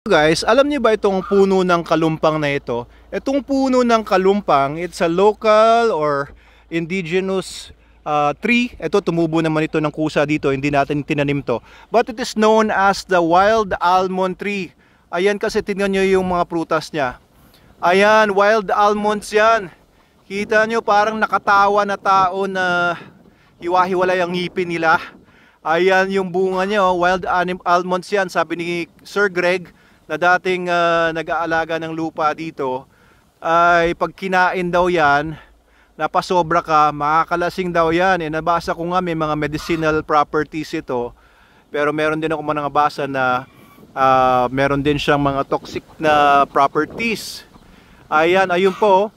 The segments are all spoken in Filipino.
Guys, alam niyo ba itong puno ng kalumpang na ito? Itong puno ng kalumpang, it's a local or indigenous tree. Ito, tumubo naman ito ng kusa dito, hindi natin tinanim to. But it is known as the wild almond tree. Ayan, kasi tingnan nyo yung mga prutas niya. Ayan, wild almonds yan. Kita nyo, parang nakatawa na tao na hiwa-hiwalay ang ngipin nila. Ayan yung bunga niya, wild almonds yan. Sabi ni Sir Greg, na dating nag-aalaga ng lupa dito, ay pag kinain daw yan, napasobra ka, makakalasing daw yan. Nabasa ko nga may mga medicinal properties ito, pero meron din ako mga nabasa na meron din siyang mga toxic na properties. Ayan, ayun po.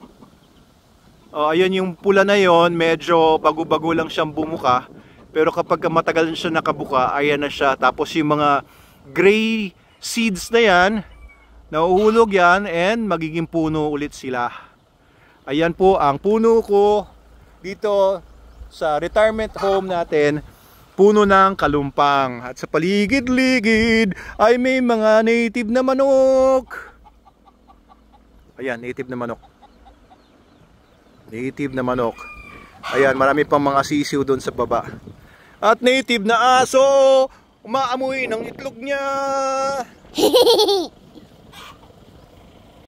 Ayun yung pula na yon, medyo bago-bago lang siyang bumuka, pero kapag matagal siya nakabuka, ayan na siya. Tapos yung mga gray seeds na yan, nauhulog yan and magiging puno ulit sila. Ayan po ang puno ko dito sa retirement home natin, puno ng kalumpang. At sa paligid-ligid ay may mga native na manok. Ayan, native na manok. Native na manok. Ayan, marami pang mga sisiw doon sa baba. At native na aso, umaamoy ng itlog niya.